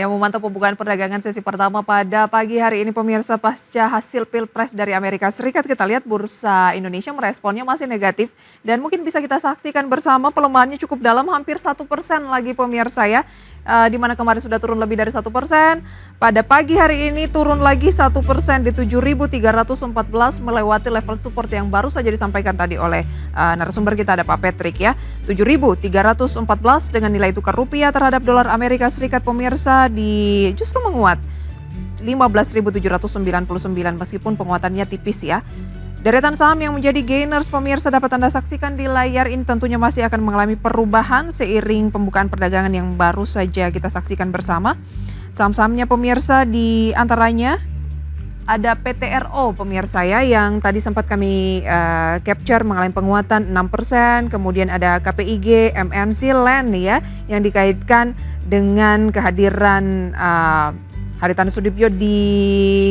Yang memantau pembukaan perdagangan sesi pertama pada pagi hari ini pemirsa pasca hasil Pilpres dari Amerika Serikat, kita lihat bursa Indonesia meresponnya masih negatif dan mungkin bisa kita saksikan bersama pelemahannya cukup dalam, hampir 1% lagi pemirsa ya. Di mana kemarin sudah turun lebih dari 1%, pada pagi hari ini turun lagi 1% di 7.314, melewati level support yang baru saja disampaikan tadi oleh narasumber kita, ada Pak Patrick ya. 7.314 dengan nilai tukar rupiah terhadap dolar Amerika Serikat pemirsa justru menguat 15.799 meskipun penguatannya tipis ya. Deretan saham yang menjadi gainers pemirsa dapat Anda saksikan di layar ini tentunya masih akan mengalami perubahan seiring pembukaan perdagangan yang baru saja kita saksikan bersama. Saham-sahamnya pemirsa di antaranya ada PTRO pemirsa ya, yang tadi sempat kami capture mengalami penguatan 6%, kemudian ada KPIG, MNC Land ya yang dikaitkan dengan kehadiran Haritanu Sudibyo di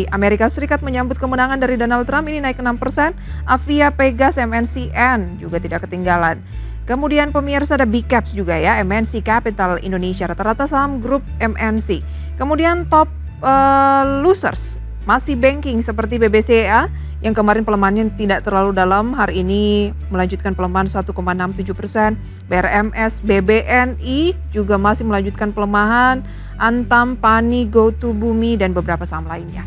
Amerika Serikat menyambut kemenangan dari Donald Trump, ini naik 6%, Avia, Pegas, MNCN juga tidak ketinggalan. Kemudian pemirsa ada Big Caps juga ya, MNC Capital Indonesia, rata-rata saham grup MNC. Kemudian top losers masih banking seperti BBCA yang kemarin pelemahannya tidak terlalu dalam, hari ini melanjutkan pelemahan 1,67%. BRMS, BBNI juga masih melanjutkan pelemahan, Antam, Pani, GoTo Bumi dan beberapa saham lainnya.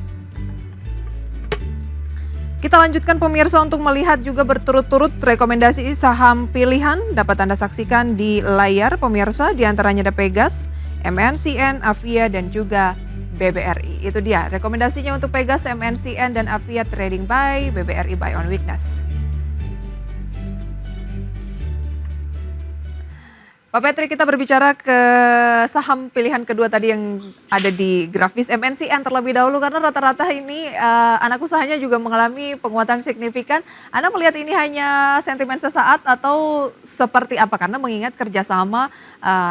Kita lanjutkan pemirsa untuk melihat juga berturut-turut rekomendasi saham pilihan dapat Anda saksikan di layar pemirsa, di antaranya ada Pegas, MNCN, Avia dan juga BBRI. Itu dia rekomendasinya untuk Pegas, MNCN dan Avia trading buy, BBRI buy on weakness. Pak Patrick, kita berbicara ke saham pilihan kedua tadi yang ada di grafis, MNCN terlebih dahulu karena rata-rata ini anak usahanya juga mengalami penguatan signifikan. Anda melihat ini hanya sentimen sesaat atau seperti apa? Karena mengingat kerjasama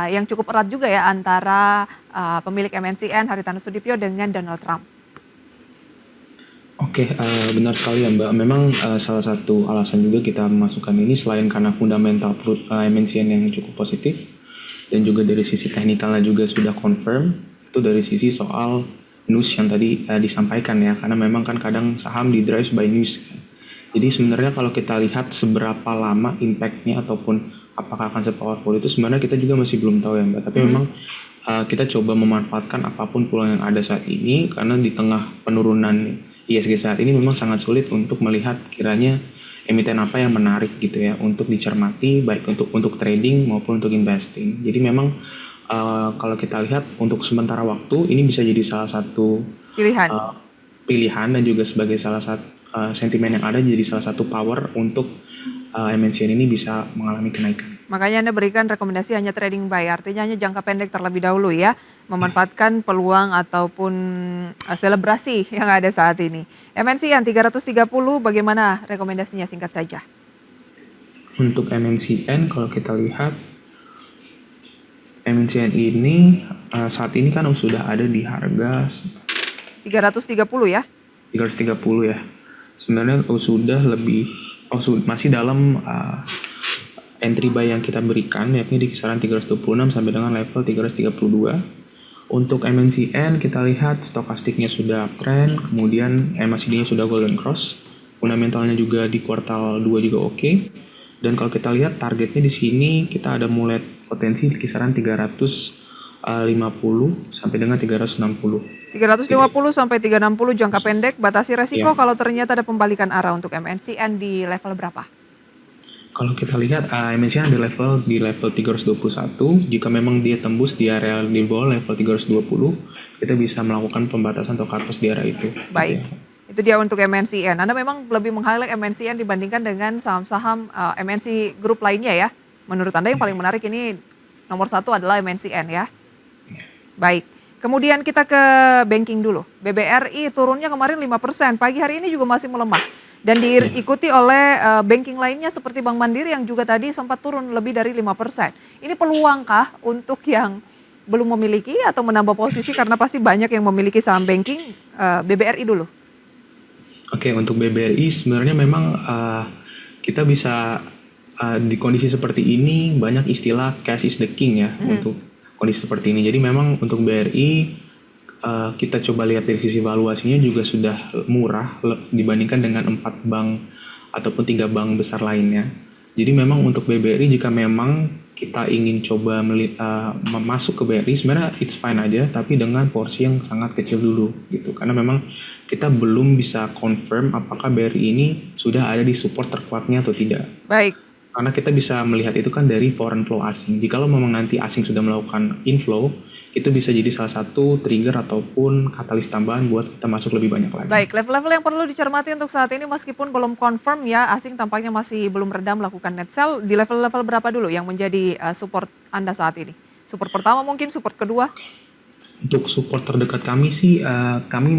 yang cukup erat juga ya antara pemilik MNCN Haritanu Sudibyo dengan Donald Trump. Oke, benar sekali ya Mbak. Memang salah satu alasan juga kita memasukkan ini selain karena fundamental MNCN yang cukup positif dan juga dari sisi teknikalnya juga sudah confirm, itu dari sisi soal news yang tadi disampaikan ya, karena memang kan kadang saham di drive by news. Jadi sebenarnya kalau kita lihat seberapa lama impactnya ataupun apakah akan se-powerful itu sebenarnya kita juga masih belum tahu ya Mbak. Tapi memang kita coba memanfaatkan apapun peluang yang ada saat ini, karena di tengah penurunan ISG saat ini memang sangat sulit untuk melihat kiranya emiten apa yang menarik gitu ya untuk dicermati, baik untuk trading maupun untuk investing. Jadi memang kalau kita lihat untuk sementara waktu ini bisa jadi salah satu pilihan dan juga sebagai salah satu sentimen yang ada, jadi salah satu power untuk MNCN ini bisa mengalami kenaikan. Makanya Anda berikan rekomendasi hanya trading buy, artinya hanya jangka pendek terlebih dahulu ya, memanfaatkan peluang ataupun selebrasi yang ada saat ini. MNCN 330, bagaimana rekomendasinya singkat saja? Untuk MNCN kalau kita lihat, MNCN ini saat ini kan sudah ada di harga 330 ya? 330 ya. Sebenarnya sudah lebih, masih dalam entry buy yang kita berikan, yakni di kisaran 326 sampai dengan level 332. Untuk MNCN kita lihat stokastiknya sudah uptrend, kemudian MACD-nya sudah golden cross, fundamentalnya juga di kuartal 2 juga oke. Dan kalau kita lihat targetnya di sini kita ada mulai potensi di kisaran 350 sampai dengan 360. 350 sampai 360 jangka pendek, batasi resiko kalau ternyata ada pembalikan arah untuk MNCN di level berapa? Kalau kita lihat MNCN di level 321, jika memang dia tembus di area di bawah level 320, kita bisa melakukan pembatasan atau cut loss di area itu. Baik, itu dia untuk MNCN. Anda memang lebih meng-highlight MNCN dibandingkan dengan saham-saham MNC Group lainnya ya. Menurut Anda yang paling menarik ini nomor satu adalah MNCN ya. Baik, kemudian kita ke banking dulu. BBRI turunnya kemarin 5%, pagi hari ini juga masih melemah. Dan diikuti oleh banking lainnya seperti Bank Mandiri yang juga tadi sempat turun lebih dari 5%. Ini peluangkah untuk yang belum memiliki atau menambah posisi, karena pasti banyak yang memiliki saham banking? BBRI dulu. Oke, untuk BBRI sebenarnya memang kita bisa di kondisi seperti ini banyak istilah cash is the king ya untuk kondisi seperti ini. Jadi memang untuk BRI kita coba lihat dari sisi valuasinya juga sudah murah dibandingkan dengan 4 bank ataupun 3 bank besar lainnya. Jadi memang untuk BBRI jika memang kita ingin coba masuk ke BRI sebenarnya it's fine aja, tapi dengan porsi yang sangat kecil dulu gitu. Karena memang kita belum bisa confirm apakah BRI ini sudah ada di support terkuatnya atau tidak. Baik. Karena kita bisa melihat itu kan dari foreign flow asing. Jikalau memang nanti asing sudah melakukan inflow, itu bisa jadi salah satu trigger ataupun katalis tambahan buat kita masuk lebih banyak lagi. Baik, level-level yang perlu dicermati untuk saat ini meskipun belum confirm ya, asing tampaknya masih belum reda melakukan net sell. Di level-level berapa dulu yang menjadi support Anda saat ini? Support pertama mungkin, support kedua? Untuk support terdekat kami sih, kami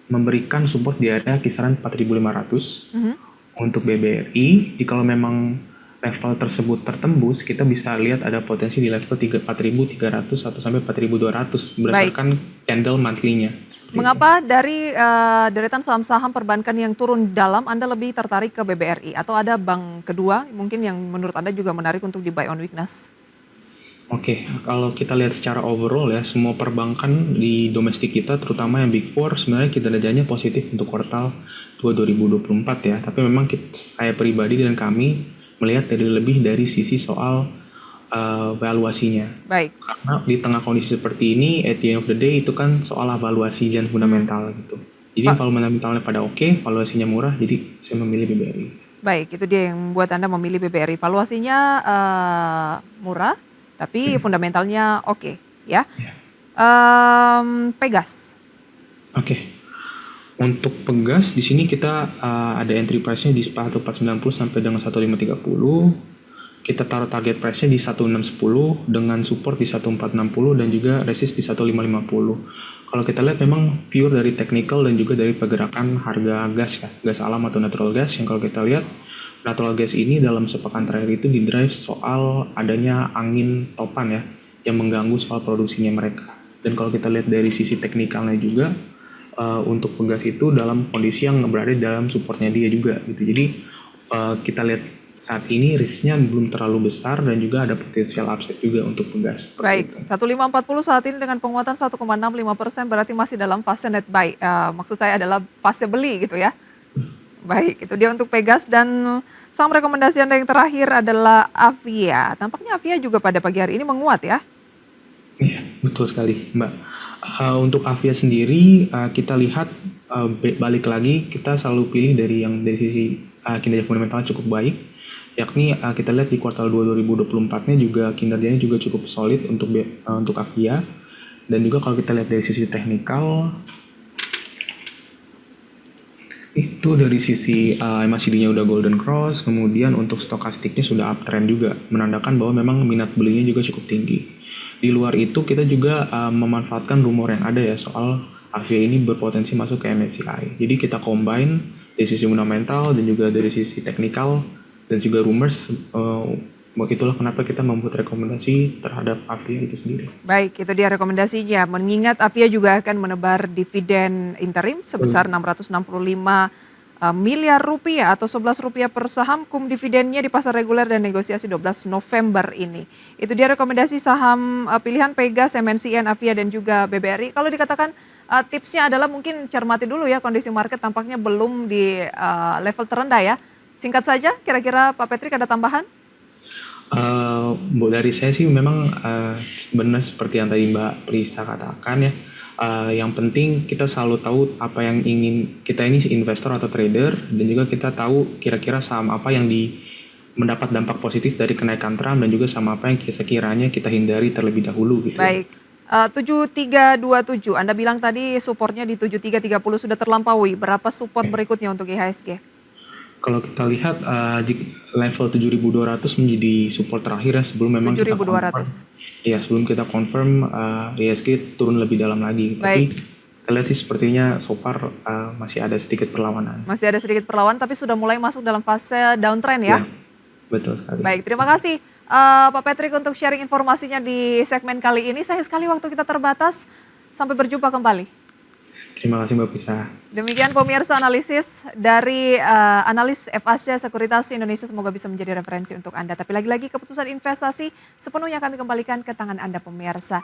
memberikan support di area kisaran 4.500 untuk BBRI. Jikalau memang level tersebut tertembus, kita bisa lihat ada potensi di level 4.300 atau sampai 4.200 berdasarkan candle monthly-nya. Mengapa dari deretan saham-saham perbankan yang turun dalam Anda lebih tertarik ke BBRI? Atau ada bank kedua mungkin yang menurut Anda juga menarik untuk di buy on weakness? Oke, kalau kita lihat secara overall ya, semua perbankan di domestik kita, terutama yang Big Four, sebenarnya kinerjanya positif untuk kuartal 2024 ya. Tapi memang saya pribadi dan kami melihat lebih dari sisi soal valuasinya. Baik. Karena di tengah kondisi seperti ini, at the end of the day itu kan soal valuasi dan fundamental gitu. Jadi kalau fundamentalnya pada oke, valuasinya murah, jadi saya memilih BBRI. Baik, itu dia yang membuat Anda memilih BBRI. Valuasinya murah, tapi fundamentalnya oke, ya. Pegas. Oke. Untuk Pegas di sini kita ada entry price-nya di 1490 sampai dengan 1530. Kita taruh target price-nya di 1610 dengan support di 1460 dan juga resist di 1550. Kalau kita lihat memang pure dari technical dan juga dari pergerakan harga gas ya, gas alam atau natural gas, yang kalau kita lihat natural gas ini dalam sepekan terakhir itu didrive soal adanya angin topan ya yang mengganggu soal produksinya mereka. Dan kalau kita lihat dari sisi teknikalnya juga untuk Pegas itu dalam kondisi yang berada dalam supportnya dia juga gitu. Jadi kita lihat saat ini risknya belum terlalu besar dan juga ada potensial upside juga untuk Pegas. Baik, 1540 saat ini dengan penguatan 1,65% berarti masih dalam fase net buy. Maksud saya adalah fase beli gitu ya. Baik, itu dia untuk Pegas. Dan saham rekomendasi Anda yang terakhir adalah Avia. Tampaknya Avia juga pada pagi hari ini menguat ya. Iya, betul sekali Mbak. Untuk Avia sendiri kita lihat balik lagi kita selalu pilih dari sisi kinerja fundamentalnya cukup baik, yakni kita lihat di kuartal 2024-nya juga kinerjanya juga cukup solid untuk Avia. Dan juga kalau kita lihat dari sisi teknikal itu dari sisi MACD-nya udah golden cross, kemudian untuk stokastiknya sudah uptrend juga, menandakan bahwa memang minat belinya juga cukup tinggi. Di luar itu kita juga memanfaatkan rumor yang ada ya soal Avia ini berpotensi masuk ke MSCI. Jadi kita combine dari sisi fundamental dan juga dari sisi teknikal dan juga rumors. Itulah kenapa kita membuat rekomendasi terhadap Avia itu sendiri. Baik, itu dia rekomendasinya. Mengingat Avia juga akan menebar dividen interim sebesar 665 miliar rupiah atau 11 rupiah per saham, dividennya di pasar reguler dan negosiasi 12 November ini. Itu dia rekomendasi saham pilihan Pegas, MNCN, Avia dan juga BBRI. Kalau dikatakan tipsnya adalah mungkin cermati dulu ya kondisi market tampaknya belum di level terendah ya. Singkat saja, kira-kira Pak Patrick ada tambahan? Dari saya sih memang benar seperti yang tadi Mbak Prisa katakan ya. Yang penting kita selalu tahu apa yang ingin kita ini investor atau trader, dan juga kita tahu kira-kira saham apa yang mendapat dampak positif dari kenaikan Trump dan juga saham apa yang sekiranya kita hindari terlebih dahulu gitu. Baik. 7327, Anda bilang tadi supportnya di 7330 sudah terlampaui. Berapa support berikutnya untuk IHSG? Kalau kita lihat level 7.200 menjadi support terakhir ya sebelum memang 7.200. Ya, sebelum kita confirm IHSG turun lebih dalam lagi. Baik. Tapi kita lihat sih sepertinya so far masih ada sedikit perlawanan. Masih ada sedikit perlawanan tapi sudah mulai masuk dalam fase downtrend ya? Betul sekali. Baik, terima kasih Pak Patrick untuk sharing informasinya di segmen kali ini. Sayang sekali waktu kita terbatas. Sampai berjumpa kembali. Terima kasih Mbak Pisa. Demikian pemirsa analisis dari analis FAC Sekuritas Indonesia, semoga bisa menjadi referensi untuk Anda. Tapi lagi-lagi keputusan investasi sepenuhnya kami kembalikan ke tangan Anda pemirsa.